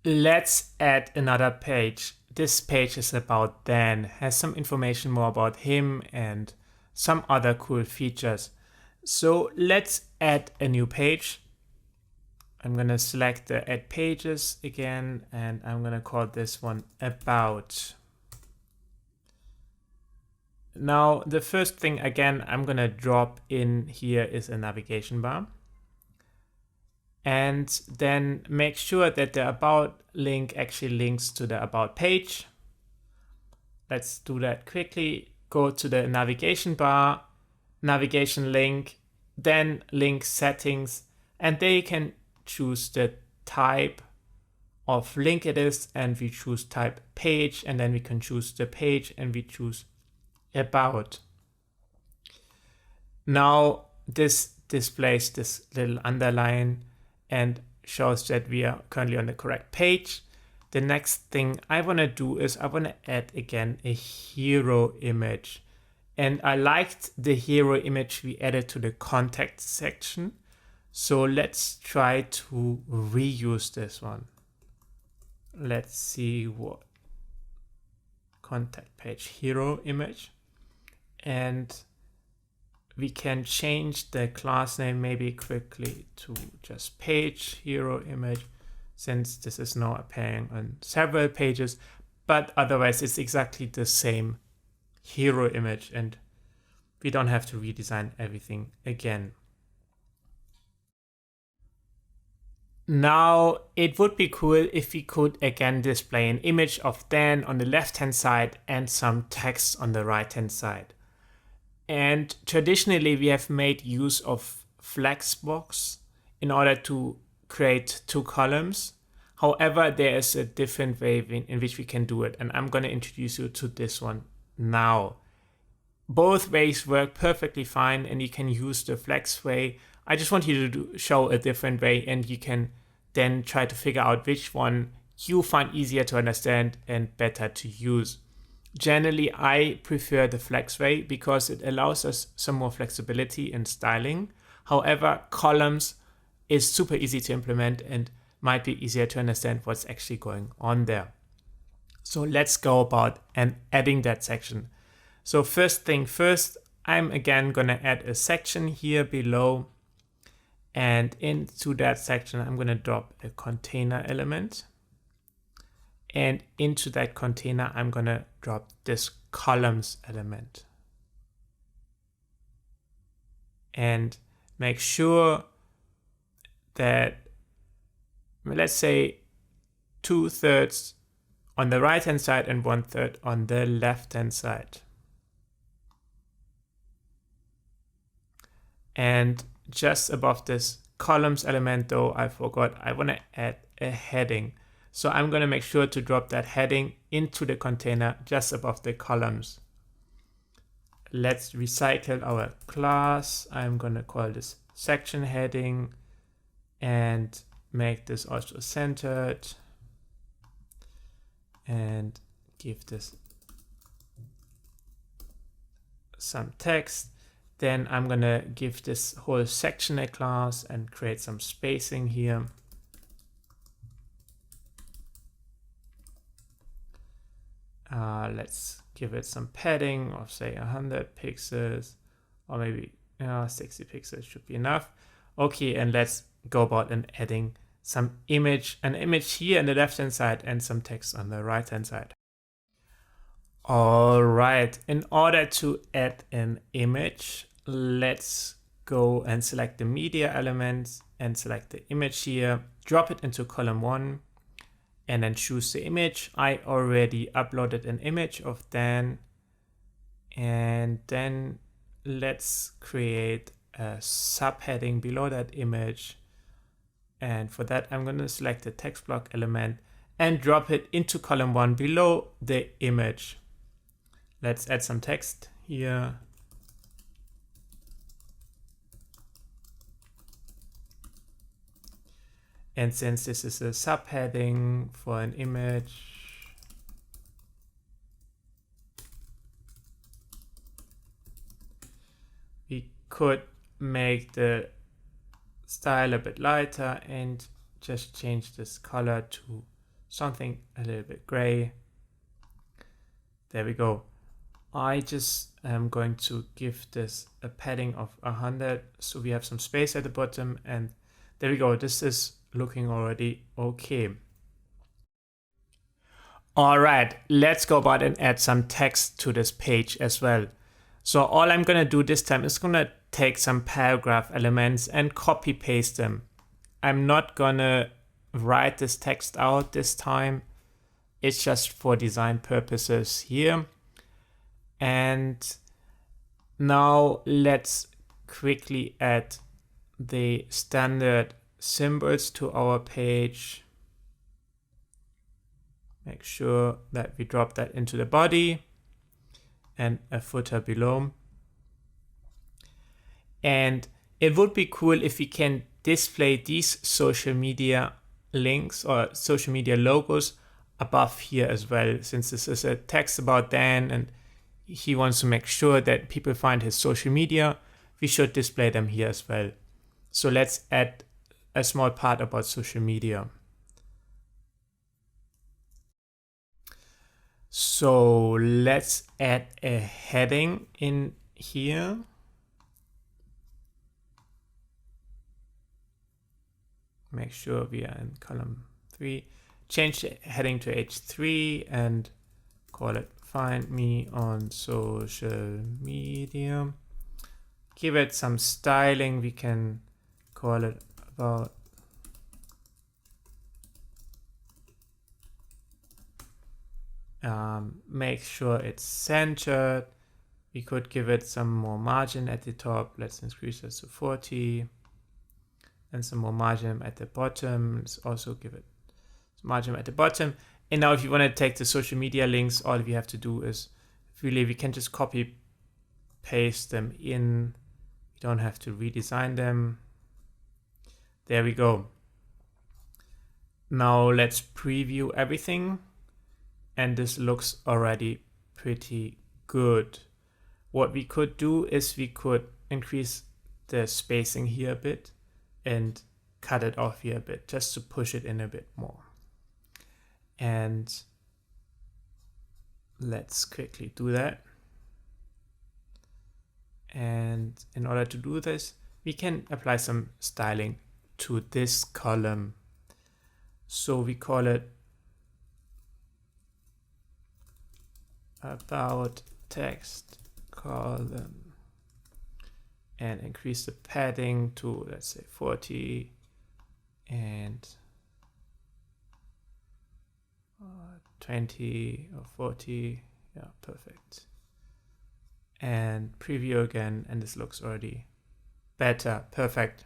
Let's add another page. This page is about Dan, has some information more about him and some other cool features. So let's add a new page. I'm gonna select the add pages again, and I'm gonna call this one about. Now, the first thing again I'm gonna drop in here is a navigation bar. And then make sure that the about link actually links to the about page. Let's do that quickly. Go to the navigation bar, navigation link, then link settings, and there you can choose the type of link it is, and we choose type page, and then we can choose the page and we choose about. Now this displays this little underline and shows that we are currently on the correct page. The next thing I want to do is I want to add again a hero image. And I liked the hero image we added to the contact section. So let's try to reuse this one. Let's see what contact page hero image. And we can change the class name maybe quickly to just page hero image, since this is now appearing on several pages, but otherwise it's exactly the same hero image and we don't have to redesign everything again. Now it would be cool if we could again display an image of Dan on the left hand side and some text on the right hand side. And traditionally, we have made use of Flexbox in order to create two columns. However, there is a different way in which we can do it, and I'm going to introduce you to this one now. Both ways work perfectly fine, and you can use the Flex way. I just want you to show a different way, and you can then try to figure out which one you find easier to understand and better to use. Generally, I prefer the Flex way because it allows us some more flexibility in styling. However, columns is super easy to implement and might be easier to understand what's actually going on there. So let's go about and adding that section. So first thing first, I'm again going to add a section here below. And into that section, I'm going to drop a container element. And into that container, I'm going to drop this columns element. And make sure that, let's say, 2/3 on the right hand side and 1/3 on the left hand side. And just above this columns element though, I forgot, I want to add a heading. So I'm going to make sure to drop that heading into the container just above the columns. Let's recycle our class. I'm going to call this section heading and make this also centered and give this some text. Then I'm going to give this whole section a class and create some spacing here. Let's give it some padding of say 100 pixels or maybe 60 pixels should be enough. Okay, and let's go about and adding some an image here on the left hand side and some text on the right hand side. All right, in order to add an image, let's go and select the media elements and select the image here, drop it into column 1 and then choose the image. I already uploaded an image of Dan, and then let's create a subheading below that image. And for that, I'm going to select the text block element and drop it into column 1 below the image. Let's add some text here. And since this is a subheading for an image, we could make the style a bit lighter and just change this color to something a little bit gray. There we go. I just am going to give this a padding of 100 so we have some space at the bottom, and there we go. This is looking already okay. All right, let's go about and add some text to this page as well. So all I'm gonna do this time is gonna take some paragraph elements and copy paste them. I'm not gonna write this text out this time. It's just for design purposes here. And now let's quickly add the standard symbols to our page. Make sure that we drop that into the body and a footer below. And it would be cool if we can display these social media links or social media logos above here as well, since this is a text about Dan and he wants to make sure that people find his social media. We should display them here as well. So let's add a small part about social media. So let's add a heading in here. Make sure we are in column 3. Change the heading to H3 and call it Find Me on Social Media. Give it some styling. We can call it about make sure it's centered. We could give it some more margin at the top. Let's increase this to 40 and some more margin at the bottom. Let's also give it some margin at the bottom. And now if you want to take the social media links, all we have to do is really, we can just copy paste them in. We don't have to redesign them. There we go. Now let's preview everything. And this looks already pretty good. What we could do is we could increase the spacing here a bit and cut it off here a bit, just to push it in a bit more. And let's quickly do that. And in order to do this, we can apply some styling to this column. So we call it about text column and increase the padding to, let's say, 40 and 20 or 40. Yeah, perfect. And preview again, and this looks already better. Perfect.